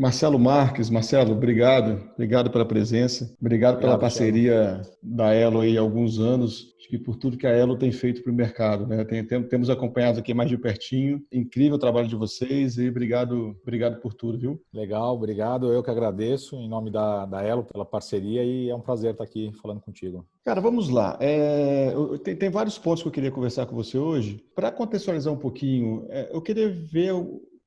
Marcelo Marques. Marcelo, obrigado pela presença, obrigado pela Obrigado, Thiago. parceria da Elo aí há alguns anos, acho que por tudo que a Elo tem feito para o mercado, né? Temos acompanhado aqui mais de pertinho, incrível o trabalho de vocês e obrigado por tudo, viu? Legal, obrigado. Eu que agradeço em nome da Elo pela parceria e é um prazer estar aqui falando contigo. Cara, vamos lá. Tem vários pontos que eu queria conversar com você hoje. Para contextualizar um pouquinho, eu queria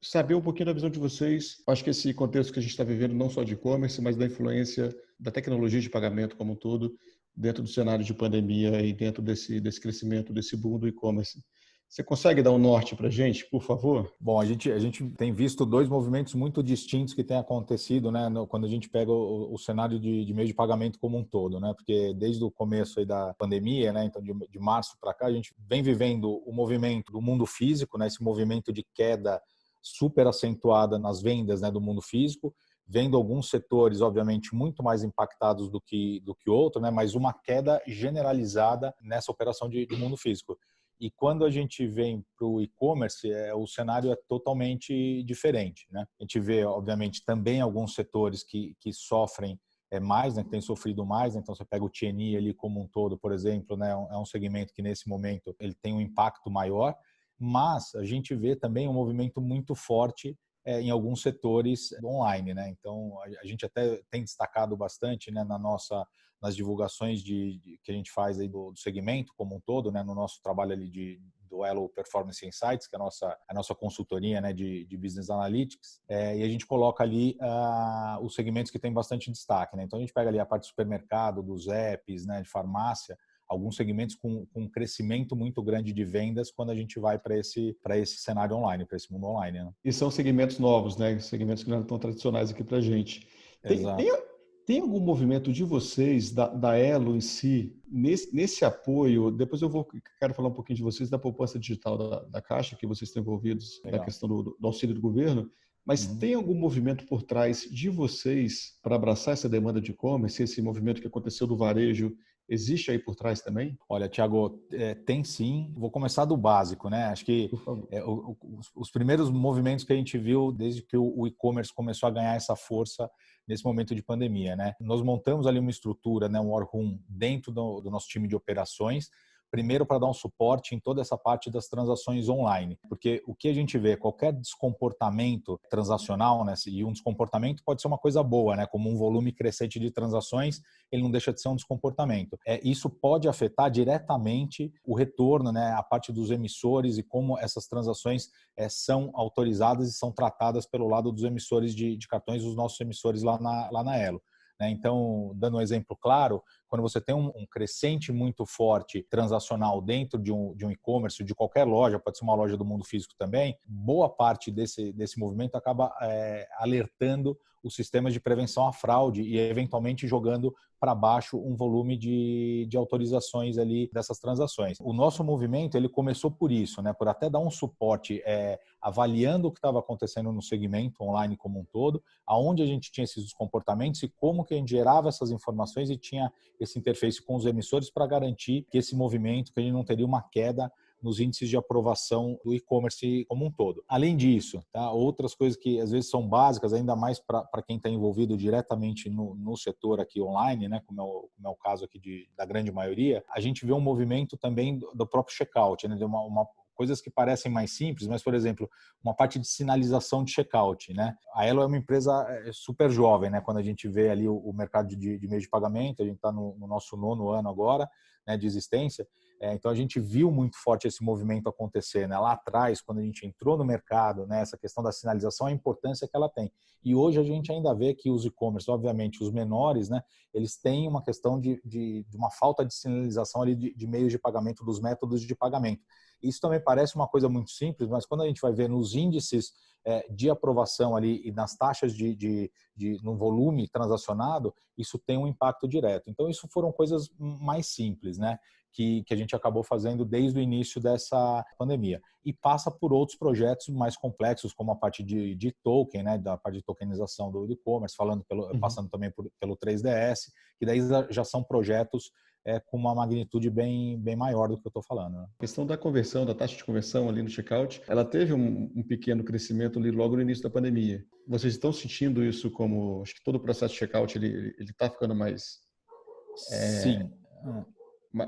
saber um pouquinho da visão de vocês. Acho que esse contexto que a gente está vivendo, não só de e-commerce, mas da influência da tecnologia de pagamento como um todo, dentro do cenário de pandemia e dentro desse crescimento, desse boom do e-commerce. Você consegue dar um norte para a gente, por favor? Bom, a gente tem visto dois movimentos muito distintos que têm acontecido, né, quando a gente pega o cenário de meio de pagamento como um todo, né, porque desde o começo aí da pandemia, né, então de março para cá, a gente vem vivendo o movimento do mundo físico, né, esse movimento de queda super acentuada nas vendas, né, do mundo físico, vendo alguns setores, obviamente, muito mais impactados do que outro, né, mas uma queda generalizada nessa operação de mundo físico. E quando a gente vem para o e-commerce, o cenário é totalmente diferente, né? A gente vê, obviamente, também alguns setores que sofrem mais, né? Que têm sofrido mais. Né? Então, você pega o T&E ali como um todo, por exemplo, né? É um segmento que, nesse momento, ele tem um impacto maior. Mas a gente vê também um movimento muito forte em alguns setores online, né? Então, a gente até tem destacado bastante, né, nas divulgações que a gente faz aí do segmento como um todo, né, no nosso trabalho ali do Elo Performance Insights, que é a nossa consultoria, né, de Business Analytics, e a gente coloca ali os segmentos que têm bastante destaque, né? Então a gente pega ali a parte de supermercado, dos apps, né, de farmácia, alguns segmentos com um crescimento muito grande de vendas quando a gente vai para esse cenário online, para esse mundo online, né? E são segmentos novos, né? Segmentos que não estão tradicionais aqui para a gente. Tem, tem, Exato. tem algum movimento de vocês, da Elo em si, nesse apoio? Depois quero falar um pouquinho de vocês da poupança digital da Caixa, que vocês estão envolvidos da Legal. questão do auxílio do governo. Mas Uhum. tem algum movimento por trás de vocês para abraçar essa demanda de e-commerce? Esse movimento que aconteceu do varejo, existe aí por trás também? Olha, Thiago, tem sim. Vou começar do básico, né? Acho que Por favor. os primeiros movimentos que a gente viu desde que o e-commerce começou a ganhar essa força nesse momento de pandemia, né? Nós montamos ali uma estrutura, né, um War Room dentro do nosso time de operações, primeiro para dar um suporte em toda essa parte das transações online, porque o que a gente vê, qualquer descomportamento transacional, né, e um descomportamento pode ser uma coisa boa, né, como um volume crescente de transações, ele não deixa de ser um descomportamento. Isso pode afetar diretamente o retorno, né, a parte dos emissores e como essas transações são autorizadas e são tratadas pelo lado dos emissores de cartões, os nossos emissores lá na Elo. Então, dando um exemplo claro, quando você tem um crescente muito forte transacional dentro de um e-commerce, de qualquer loja, pode ser uma loja do mundo físico também, boa parte desse movimento acaba alertando os sistemas de prevenção à fraude e, eventualmente, jogando para baixo um volume de autorizações ali dessas transações. O nosso movimento, ele começou por isso, né? Por até dar um suporte avaliando o que estava acontecendo no segmento online como um todo, aonde a gente tinha esses comportamentos e como que a gente gerava essas informações e tinha esse interface com os emissores para garantir que esse movimento, que a gente não teria uma queda nos índices de aprovação do e-commerce como um todo. Além disso, tá, outras coisas que às vezes são básicas, ainda mais para quem está envolvido diretamente no setor aqui online, né, como é o caso aqui da grande maioria, a gente vê um movimento também do próprio checkout, né, de coisas que parecem mais simples, mas, por exemplo, uma parte de sinalização de checkout, né? A Elo é uma empresa super jovem, né? Quando a gente vê ali o mercado de meio de pagamento, a gente está no nosso 9º ano agora, né, de existência. Então, a gente viu muito forte esse movimento acontecer, né? Lá atrás, quando a gente entrou no mercado, né, essa questão da sinalização, a importância que ela tem. E hoje a gente ainda vê que os e-commerce, obviamente, os menores, né, eles têm uma questão de uma falta de sinalização ali de meios de pagamento, dos métodos de pagamento. Isso também parece uma coisa muito simples, mas quando a gente vai ver nos índices de aprovação ali e nas taxas no volume transacionado, isso tem um impacto direto. Então, isso foram coisas mais simples, né? Que a gente acabou fazendo desde o início dessa pandemia. E passa por outros projetos mais complexos, como a parte de token, né, da parte de tokenização do e-commerce, passando também pelo 3DS, que daí já são projetos com uma magnitude bem maior do que eu estou falando. Né? A questão da conversão, da taxa de conversão ali no checkout, ela teve um pequeno crescimento ali logo no início da pandemia. Vocês estão sentindo isso como, acho que todo o processo de checkout ele está ficando mais Sim.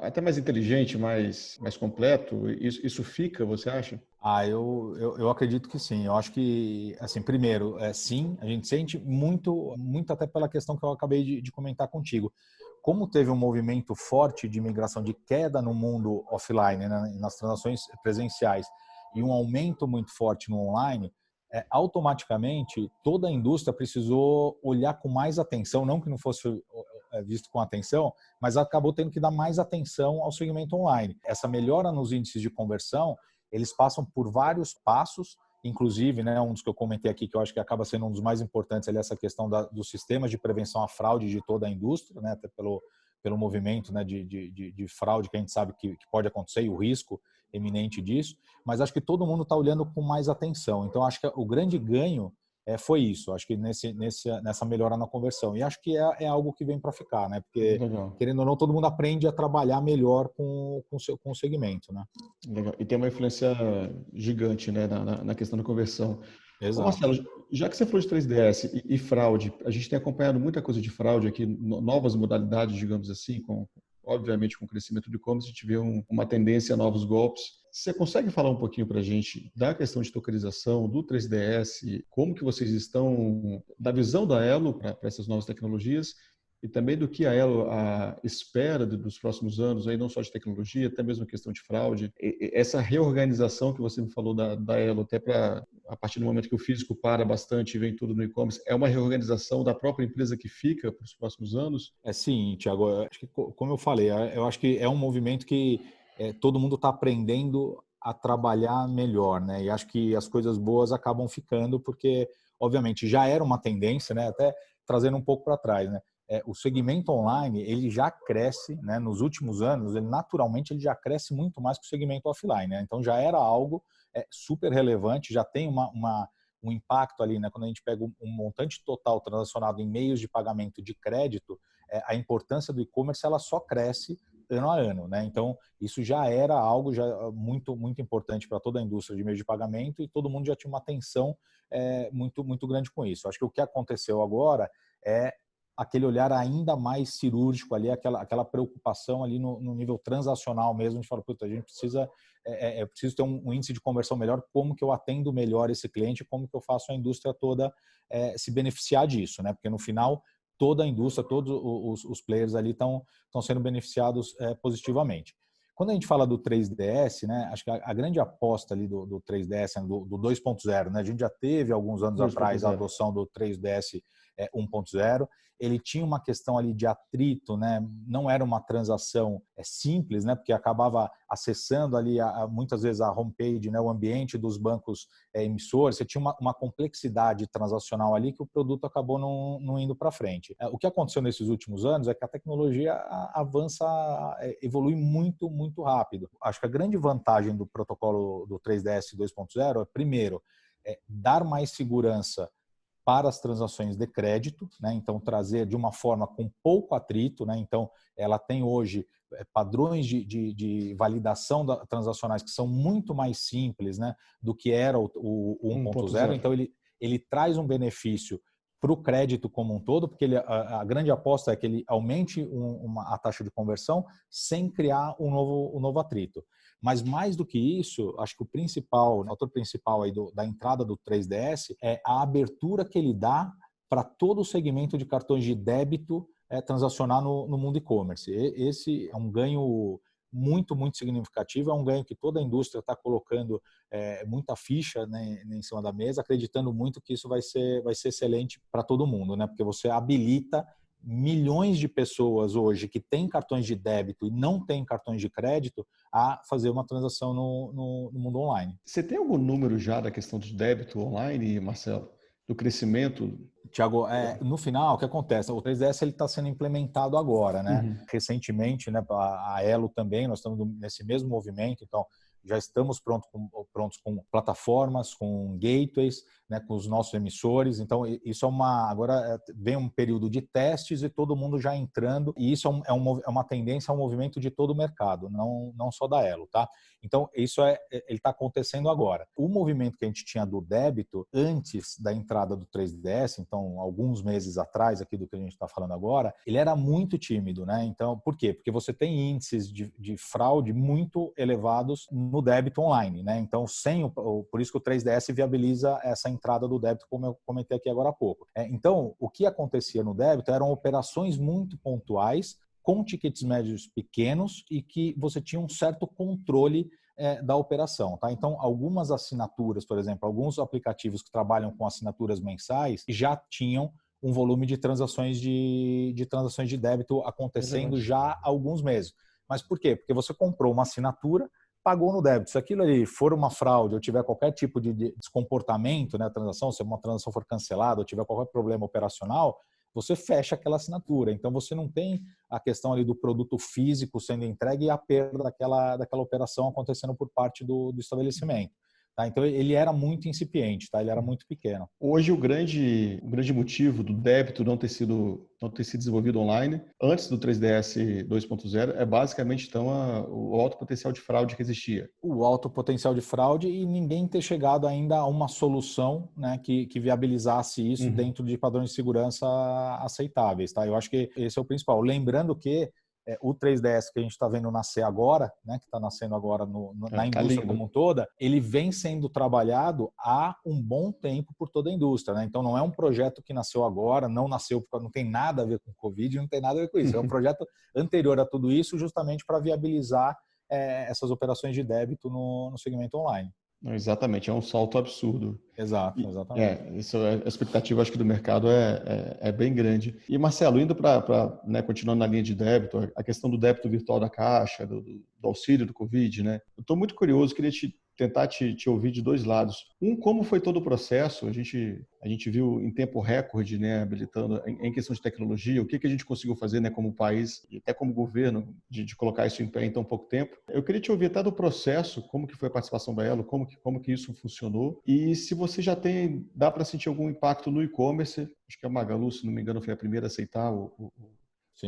até mais inteligente, mais completo? Isso fica, você acha? Eu acredito que sim. Eu acho que, assim, primeiro, sim, a gente sente muito até pela questão que eu acabei de comentar contigo. Como teve um movimento forte de migração, de queda no mundo offline, né, nas transações presenciais, e um aumento muito forte no online, automaticamente toda a indústria precisou olhar com mais atenção, não que não fosse visto com atenção, mas acabou tendo que dar mais atenção ao segmento online. Essa melhora nos índices de conversão, eles passam por vários passos, inclusive, né, um dos que eu comentei aqui, que eu acho que acaba sendo um dos mais importantes, ali, essa questão dos sistemas de prevenção à fraude de toda a indústria, né, até pelo movimento, né, de fraude que a gente sabe que pode acontecer e o risco eminente disso, mas acho que todo mundo está olhando com mais atenção. Então, acho que o grande ganho foi isso, acho que nessa melhora na conversão. E acho que é algo que vem para ficar, né? Porque, Legal. querendo ou não, todo mundo aprende a trabalhar melhor com o segmento, né? Legal. E tem uma influência gigante, né, na questão da conversão. Ô Exato. Marcelo, já que você falou de 3DS e fraude, a gente tem acompanhado muita coisa de fraude aqui, novas modalidades, digamos assim, obviamente com o crescimento do e-commerce, a gente vê uma tendência a novos golpes. Você consegue falar um pouquinho para a gente da questão de tokenização, do 3DS, como que vocês estão, da visão da Elo para essas novas tecnologias e também do que a Elo espera dos próximos anos, aí não só de tecnologia, até mesmo a questão de fraude. Essa reorganização que você me falou da Elo, até para a partir do momento que o físico para bastante e vem tudo no e-commerce, é uma reorganização da própria empresa que fica para os próximos anos? Sim, Thiago, acho que, como eu falei, eu acho que é um movimento que todo mundo está aprendendo a trabalhar melhor, né? E acho que as coisas boas acabam ficando porque, obviamente, já era uma tendência, né? Até trazendo um pouco para trás, né? O segmento online, ele já cresce, né? Nos últimos anos, naturalmente, ele já cresce muito mais que o segmento offline, né? Então, já era algo super relevante, já tem um impacto ali, né? Quando a gente pega um montante total transacionado em meios de pagamento de crédito, a importância do e-commerce ela só cresce ano a ano, né? Então isso já era algo já muito importante para toda a indústria de meios de pagamento e todo mundo já tinha uma atenção muito grande com isso. Acho que o que aconteceu agora é aquele olhar ainda mais cirúrgico ali, aquela preocupação ali no nível transacional mesmo, de falar, puta, a gente precisa preciso ter um índice de conversão melhor, como que eu atendo melhor esse cliente, como que eu faço a indústria toda se beneficiar disso, né? Porque no final toda a indústria, todos os players ali estão sendo beneficiados positivamente. Quando a gente fala do 3DS, né, acho que a grande aposta ali do 3DS, do 2.0, né, a gente já teve alguns anos atrás a 2.0. adoção do 3DS 1.0, ele tinha uma questão ali de atrito, né, não era uma transação simples, né, porque acabava acessando ali muitas vezes a homepage, né, o ambiente dos bancos emissores, você tinha uma complexidade transacional ali que o produto acabou não indo para frente. O que aconteceu nesses últimos anos é que a tecnologia avança, evolui muito rápido. Acho que a grande vantagem do protocolo do 3DS 2.0 é, primeiro, dar mais segurança para as transações de crédito, né? Então trazer de uma forma com pouco atrito, né? Então ela tem hoje padrões de validação transacionais que são muito mais simples, né, do que era o 1.0. 1.0. Então ele traz um benefício para o crédito como um todo, porque a grande aposta é que ele aumente a taxa de conversão sem criar um novo atrito. Mas mais do que isso, acho que o fator principal aí da entrada do 3DS é a abertura que ele dá para todo o segmento de cartões de débito transacionar no mundo e-commerce. Esse é um ganho muito significativo, é um ganho que toda a indústria está colocando muita ficha, né, em cima da mesa, acreditando muito que isso vai ser excelente para todo mundo, né? Porque você habilita milhões de pessoas hoje que têm cartões de débito e não têm cartões de crédito a fazer uma transação no mundo online. Você tem algum número já da questão do débito online, Marcelo? Do crescimento? Tiago, no final, o que acontece? O 3DS está sendo implementado agora, né? Uhum. Recentemente, né, a Elo também, nós estamos nesse mesmo movimento, então já estamos prontos com plataformas, com gateways, né, com os nossos emissores. Então, isso agora vem um período de testes e todo mundo já entrando, e isso é uma tendência, é um movimento de todo o mercado, não só da Elo, tá? Então, ele está acontecendo agora. O movimento que a gente tinha do débito antes da entrada do 3DS, então, alguns meses atrás, aqui do que a gente está falando agora, ele era muito tímido, né? Então, por quê? Porque você tem índices de fraude muito elevados no débito online, né? Então, por isso que o 3DS viabiliza essa entrada do débito, como eu comentei aqui agora há pouco. Então, o que acontecia no débito eram operações muito pontuais, com tickets médios pequenos e que você tinha um certo controle da operação. Tá? Então, algumas assinaturas, por exemplo, alguns aplicativos que trabalham com assinaturas mensais já tinham um volume de transações de débito acontecendo já há alguns meses. Mas por quê? Porque você comprou uma assinatura, pagou no débito. Se aquilo ali for uma fraude ou tiver qualquer tipo de descomportamento na transação, se uma transação for cancelada ou tiver qualquer problema operacional, você fecha aquela assinatura. Então, você não tem a questão ali do produto físico sendo entregue e a perda daquela operação acontecendo por parte do estabelecimento. Tá? Então, ele era muito incipiente, tá? Ele era muito pequeno. Hoje, o grande motivo do débito não ter sido desenvolvido online, antes do 3DS 2.0, é basicamente, então, o alto potencial de fraude que existia. O alto potencial de fraude e ninguém ter chegado ainda a uma solução, né, que viabilizasse isso dentro de padrões de segurança aceitáveis. Tá? Eu acho que esse é o principal. Lembrando que o 3DS que a gente está vendo nascer agora, né, que está nascendo agora na indústria como um toda, ele vem sendo trabalhado há um bom tempo por toda a indústria. Né? Então, não é um projeto que nasceu agora, não tem nada a ver com Covid, não tem nada a ver com isso. É um projeto anterior a tudo isso, justamente para viabilizar essas operações de débito no segmento online. Exatamente, é um salto absurdo. Exato, exatamente. Isso, a expectativa, acho que, do mercado é bem grande. E, Marcelo, indo para, né, continuando na linha de débito, a questão do débito virtual da Caixa, do auxílio do Covid, né? Eu estou muito curioso, queria tentar te ouvir de dois lados. Como foi todo o processo? A gente viu em tempo recorde, né, habilitando em questão de tecnologia, o que a gente conseguiu fazer, né, como país e até como governo, de colocar isso em pé em tão pouco tempo. Eu queria te ouvir até do processo, como que foi a participação da Elo, como que isso funcionou, e se você já dá para sentir algum impacto no e-commerce. Acho que a Magalu, se não me engano, foi a primeira a aceitar o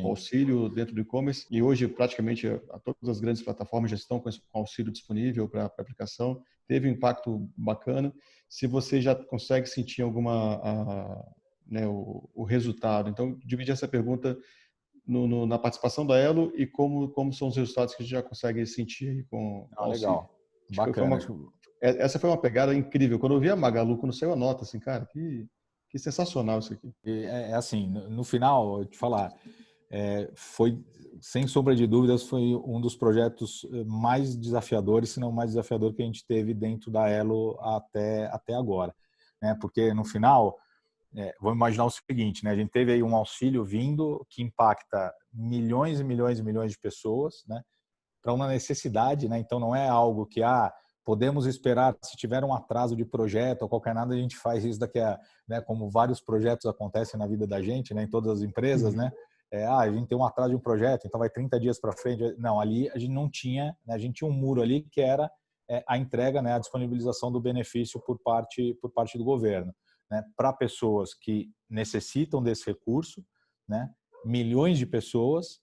auxílio dentro do e-commerce, e hoje praticamente todas as grandes plataformas já estão com auxílio disponível para aplicação. Teve um impacto bacana. Se você já consegue sentir né, o resultado. Então, dividi essa pergunta na participação da Elo e como são os resultados que a gente já consegue sentir com o auxílio. Legal, bacana. Essa foi uma pegada incrível. Quando eu vi a Magalu, quando saiu a nota, assim, cara, que sensacional isso aqui. Assim, no final, eu te falar, foi, sem sombra de dúvidas, foi um dos projetos mais desafiadores, se não mais desafiador que a gente teve dentro da Elo até agora. Né? Porque, no final, vamos imaginar o seguinte, né? A gente teve aí um auxílio vindo que impacta milhões e milhões e milhões de pessoas, né? Para uma necessidade, né? Então, não é algo que, podemos esperar, se tiver um atraso de projeto ou qualquer nada, a gente faz isso daqui a, né, como vários projetos acontecem na vida da gente, né, em todas as empresas, né? A gente tem um atraso de um projeto, então vai 30 dias para frente. Não, ali a gente não tinha, né, a gente tinha um muro ali que era a entrega, né, a disponibilização do benefício por parte do governo, né, para pessoas que necessitam desse recurso, né, milhões de pessoas,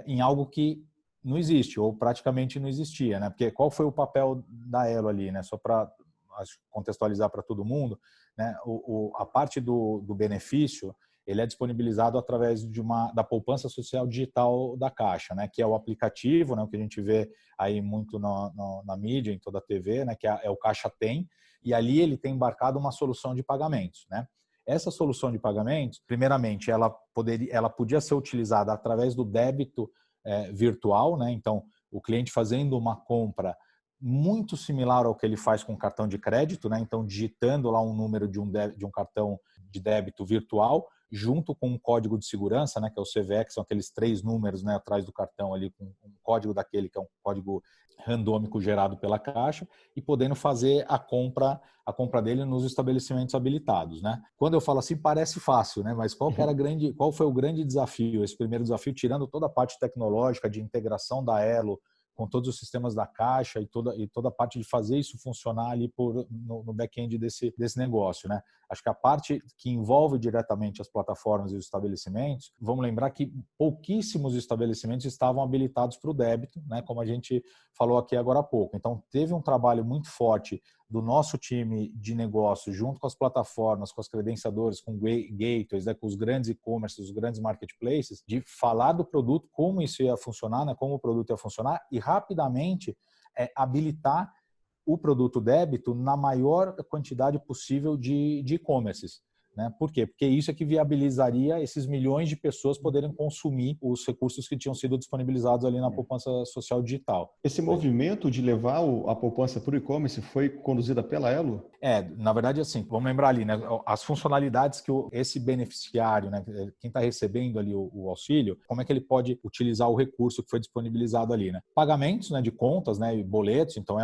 em algo que não existe, ou praticamente não existia, né? Porque qual foi o papel da Elo ali, né? Só para contextualizar para todo mundo, né? A parte do benefício, ele é disponibilizado através da poupança social digital da Caixa, né? Que é o aplicativo, né? O que a gente vê aí muito na mídia, em toda a TV, né? Que é o Caixa Tem, e ali ele tem embarcado uma solução de pagamentos, né? Essa solução de pagamentos, primeiramente, ela podia ser utilizada através do débito virtual, né? Então, o cliente fazendo uma compra muito similar ao que ele faz com cartão de crédito, né? Então, digitando lá um número de um cartão de débito virtual, junto com um código de segurança, né? Que é o CVE, que são aqueles 3 números, né? Atrás do cartão ali, com um código daquele, que é um código randômico gerado pela Caixa, e podendo fazer a compra dele nos estabelecimentos habilitados, né? Quando eu falo assim, parece fácil, né? Mas qual foi o grande desafio? Esse primeiro desafio, tirando toda a parte tecnológica de integração da Elo com todos os sistemas da Caixa e toda a parte de fazer isso funcionar ali no back-end desse negócio, né? Acho que a parte que envolve diretamente as plataformas e os estabelecimentos, vamos lembrar que pouquíssimos estabelecimentos estavam habilitados para o débito, né? Como a gente falou aqui agora há pouco. Então, teve um trabalho muito forte do nosso time de negócio, junto com as plataformas, com as credenciadoras, com gateways, né, com os grandes e-commerce, os grandes marketplaces, de falar do produto, como isso ia funcionar, né, como o produto ia funcionar, e rapidamente habilitar o produto débito na maior quantidade possível de e-commerces. Né? Por quê? Porque isso é que viabilizaria esses milhões de pessoas poderem consumir os recursos que tinham sido disponibilizados ali na poupança social digital. Esse movimento de levar a poupança para o e-commerce foi conduzida pela Elo? Na verdade, assim, vamos lembrar ali, né, as funcionalidades que esse beneficiário, né, quem está recebendo ali o auxílio, como é que ele pode utilizar o recurso que foi disponibilizado ali, né? Pagamentos, né, de contas, né, e boletos, então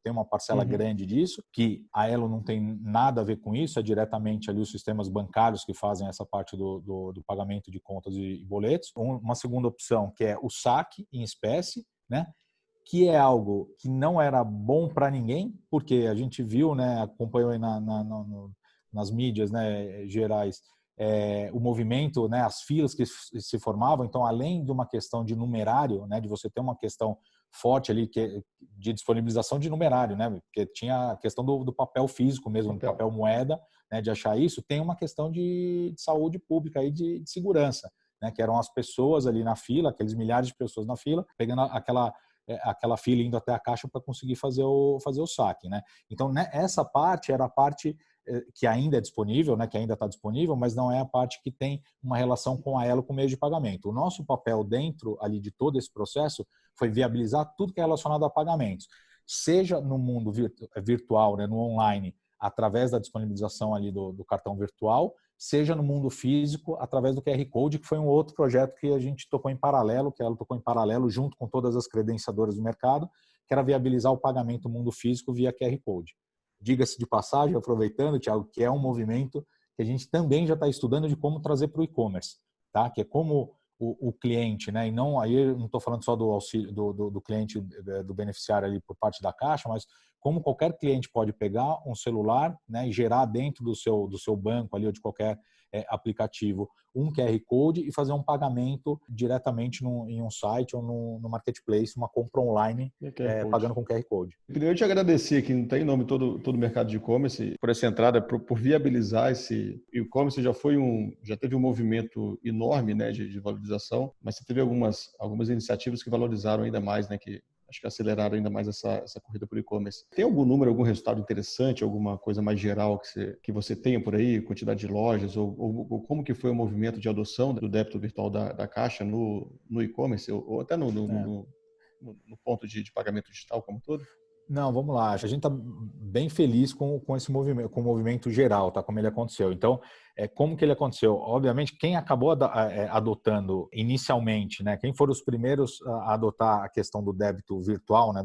tem uma parcela grande disso, que a Elo não tem nada a ver com isso, é diretamente ali os sistemas bancários que fazem essa parte do pagamento de contas e boletos. Uma segunda opção, que é o saque em espécie, né? Que é algo que não era bom para ninguém, porque a gente viu, né, acompanhou aí nas mídias, né, gerais, o movimento, né, as filas que se formavam. Então, além de uma questão de numerário, né, de você ter uma questão forte ali de disponibilização de numerário, né, porque tinha a questão do papel físico mesmo, do papel moeda, né, de achar isso, tem uma questão de saúde pública e de segurança, né, que eram as pessoas ali na fila, aqueles milhares de pessoas na fila, pegando aquela fila indo até a caixa para conseguir fazer o saque, né? Então, né, essa parte era a parte que ainda é disponível, né, que ainda está disponível, mas não é a parte que tem uma relação com a Elo, com o meio de pagamento. O nosso papel dentro ali de todo esse processo foi viabilizar tudo que é relacionado a pagamentos, seja no mundo virtual, né, no online, através da disponibilização ali do cartão virtual, seja no mundo físico, através do QR Code, que foi um outro projeto que a gente tocou em paralelo, que ela tocou em paralelo junto com todas as credenciadoras do mercado, que era viabilizar o pagamento no mundo físico via QR Code. Diga-se de passagem, aproveitando, Thiago, que é um movimento que a gente também já está estudando de como trazer para o e-commerce, tá? Que é como o cliente, né? E não, aí eu não estou falando só do auxílio do cliente, do beneficiário ali por parte da Caixa, mas como qualquer cliente pode pegar um celular, né, e gerar dentro do seu banco ali ou de qualquer aplicativo um QR Code e fazer um pagamento diretamente em um site ou no marketplace, uma compra online pagando com QR Code. Primeiro, eu te agradecer aqui, não tem nome todo o mercado de e-commerce, por essa entrada, por viabilizar esse e-commerce. Já teve um movimento enorme, né, de valorização, mas você teve algumas iniciativas que valorizaram ainda mais, né, que acho que aceleraram ainda mais essa corrida por e-commerce. Tem algum número, algum resultado interessante, alguma coisa mais geral que você tenha por aí, quantidade de lojas, ou como que foi o movimento de adoção do débito virtual da Caixa no e-commerce, ou até no ponto de pagamento digital como um todo? Não, vamos lá. A gente está bem feliz com esse movimento, com o movimento geral, tá? Como ele aconteceu. Então, como que ele aconteceu? Obviamente, quem acabou adotando inicialmente, né? Quem foram os primeiros a adotar a questão do débito virtual, né?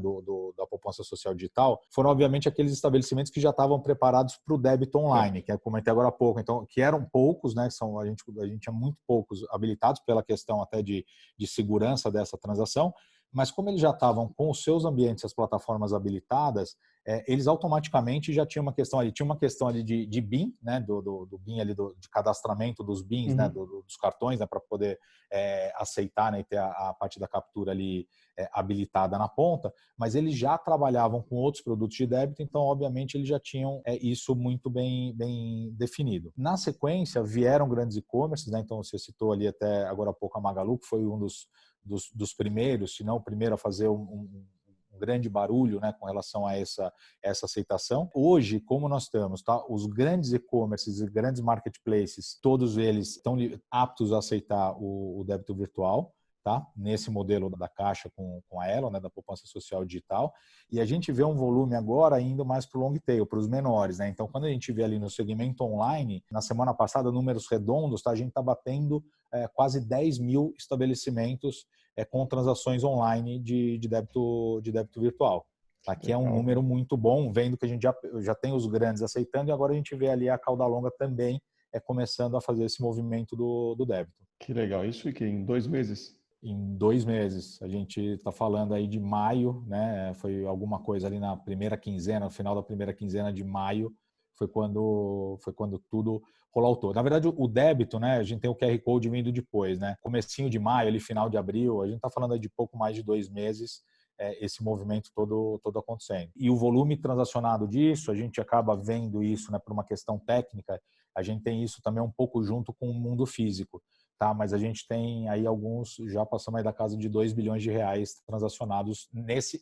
Da poupança social digital, foram obviamente aqueles estabelecimentos que já estavam preparados para o débito online, que eu comentei agora há pouco. Então, que eram poucos, né? A gente tinha muito poucos habilitados pela questão até de segurança dessa transação. Mas como eles já estavam com os seus ambientes, as plataformas habilitadas, eles automaticamente já tinham uma questão ali, de BIM, né, do BIM ali, de cadastramento dos BIMs, né, dos cartões, né, para poder aceitar, né, e ter a parte da captura ali habilitada na ponta, mas eles já trabalhavam com outros produtos de débito, então obviamente eles já tinham isso muito bem definido. Na sequência vieram grandes e-commerces, né, então você citou ali até agora há pouco a Magalu, que foi um dos primeiros, se não o primeiro a fazer um grande barulho, né, com relação a essa aceitação. Hoje, como nós estamos, tá? Os grandes e-commerces e grandes marketplaces, todos eles estão aptos a aceitar o débito virtual, tá? Nesse modelo da Caixa com a Elo, né, da poupança social digital. E a gente vê um volume agora indo mais para o long tail, para os menores, né? Então, quando a gente vê ali no segmento online, na semana passada, números redondos, tá? A gente está batendo quase 10 mil estabelecimentos com transações online de débito virtual. Tá? Que é um número muito bom, vendo que a gente já tem os grandes aceitando, e agora a gente vê ali a cauda longa também começando a fazer esse movimento do débito. Que legal. Isso que em 2 meses? em 2 meses. A gente está falando aí de maio, né? Foi alguma coisa ali na primeira quinzena, no final da primeira quinzena de maio, foi quando tudo rolou todo. Na verdade, o débito, né? A gente tem o QR Code vindo depois, né? Comecinho de maio, ali final de abril, a gente está falando aí de pouco mais de 2 meses esse movimento todo acontecendo. E o volume transacionado disso, a gente acaba vendo isso, né? Por uma questão técnica, a gente tem isso também um pouco junto com o mundo físico. Tá, mas a gente tem aí alguns, já passamos aí da casa de 2 bilhões de reais transacionados nesse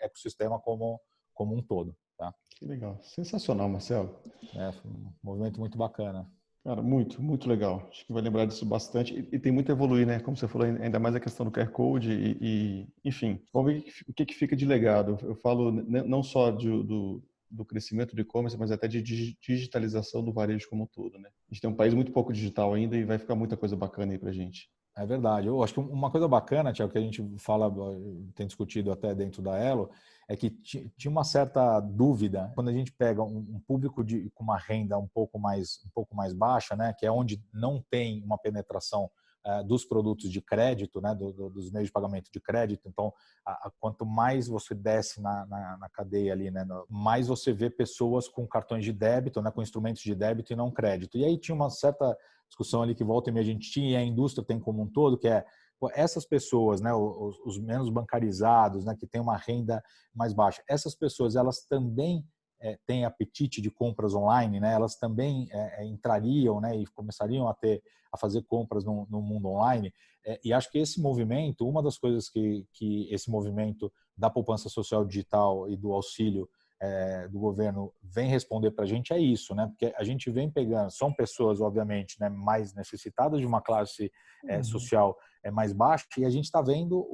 ecossistema como um todo. Tá? Que legal. Sensacional, Marcelo. Foi um movimento muito bacana. Cara, muito, muito legal. Acho que vai lembrar disso bastante. E tem muito a evoluir, né? Como você falou, ainda mais a questão do QR Code enfim, vamos ver o que fica de legado. Eu falo não só do crescimento do e-commerce, mas até de digitalização do varejo como um todo, né? A gente tem um país muito pouco digital ainda e vai ficar muita coisa bacana aí pra gente. É verdade. Eu acho que uma coisa bacana, Tiago, que a gente fala, tem discutido até dentro da Elo, é que tinha uma certa dúvida quando a gente pega um público com uma renda um pouco mais baixa, né, que é onde não tem uma penetração dos produtos de crédito, né, dos meios de pagamento de crédito. Então, quanto mais você desce na cadeia ali, né, mais você vê pessoas com cartões de débito, né, com instrumentos de débito e não crédito. E aí tinha uma certa discussão ali que volta e meia a gente tinha, e a indústria tem como um todo, que é essas pessoas, né, os menos bancarizados, né, que têm uma renda mais baixa, essas pessoas, elas também têm apetite de compras online, né, elas também entrariam, né, e começariam a fazer compras no mundo online. E acho que esse movimento, uma das coisas que esse movimento da poupança social digital e do auxílio do governo vem responder para a gente é isso, né? Porque a gente vem pegando, são pessoas, obviamente, né, mais necessitadas de uma classe social mais baixa, e a gente está vendo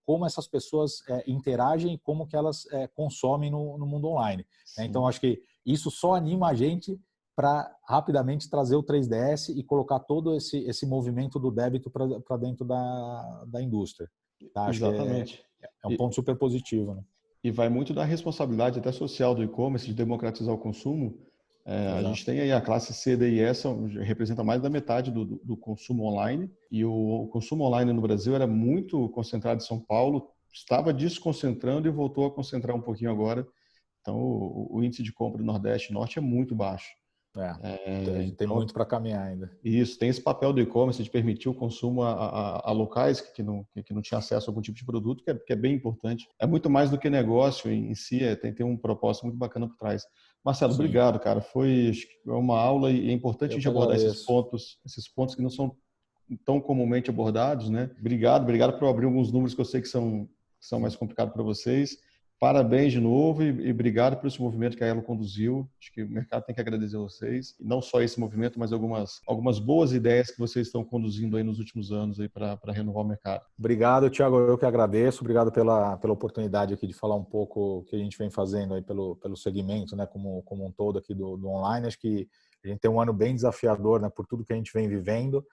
como essas pessoas interagem e como que elas consomem no mundo online. Né? Então, acho que isso só anima a gente para rapidamente trazer o 3DS e colocar todo esse movimento do débito para dentro da indústria. Tá? Acho que Exatamente. é um ponto super positivo, né? E vai muito da responsabilidade até social do e-commerce de democratizar o consumo. A gente tem aí a classe C, D e E, representa mais da metade do consumo online. E o consumo online no Brasil era muito concentrado em São Paulo, estava desconcentrando e voltou a concentrar um pouquinho agora. Então, o índice de compra do Nordeste e Norte é muito baixo. A gente tem muito para caminhar ainda. Isso, tem esse papel do e-commerce de permitir o consumo a locais que não tinham acesso a algum tipo de produto, que é bem importante. É muito mais do que negócio em si, tem um propósito muito bacana por trás. Marcelo, Sim. Obrigado, cara. Foi uma aula e é importante a gente abordar esses pontos que não são tão comumente abordados, né? Obrigado por abrir alguns números que eu sei que são mais complicados para vocês. Parabéns de novo e obrigado por esse movimento que a Elo conduziu. Acho que o mercado tem que agradecer a vocês. E não só esse movimento, mas algumas boas ideias que vocês estão conduzindo aí nos últimos anos aí para renovar o mercado. Obrigado, Tiago. Eu que agradeço. Obrigado pela oportunidade aqui de falar um pouco o que a gente vem fazendo aí pelo segmento, né, como um todo aqui do online. Acho que a gente tem um ano bem desafiador, né, por tudo que a gente vem vivendo.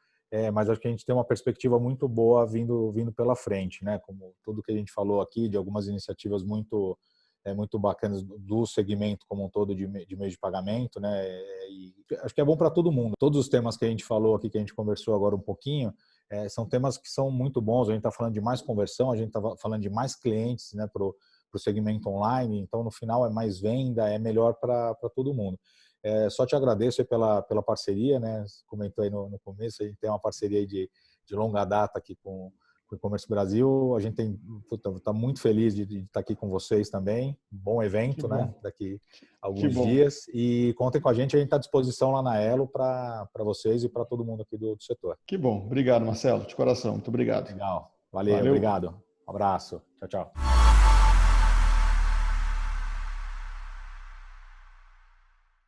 Mas acho que a gente tem uma perspectiva muito boa vindo pela frente, né? Como tudo que a gente falou aqui, de algumas iniciativas muito bacanas do segmento como um todo de meio de pagamento, né? E acho que é bom para todo mundo. Todos os temas que a gente falou aqui, que a gente conversou agora um pouquinho, são temas que são muito bons. A gente está falando de mais conversão, a gente está falando de mais clientes, né? Para o segmento online. Então, no final, é mais venda, é melhor para todo mundo. Só te agradeço aí pela parceria, né? Você comentou aí no começo, a gente tem uma parceria aí de longa data aqui com o E-Commerce Brasil. A gente está muito feliz de estar aqui com vocês também. Bom evento, né? Daqui a alguns dias. E contem com a gente está à disposição lá na Elo para vocês e para todo mundo aqui do setor. Que bom. Obrigado, Marcelo, de coração. Muito obrigado. Legal. Valeu. Obrigado. Um abraço. Tchau, tchau.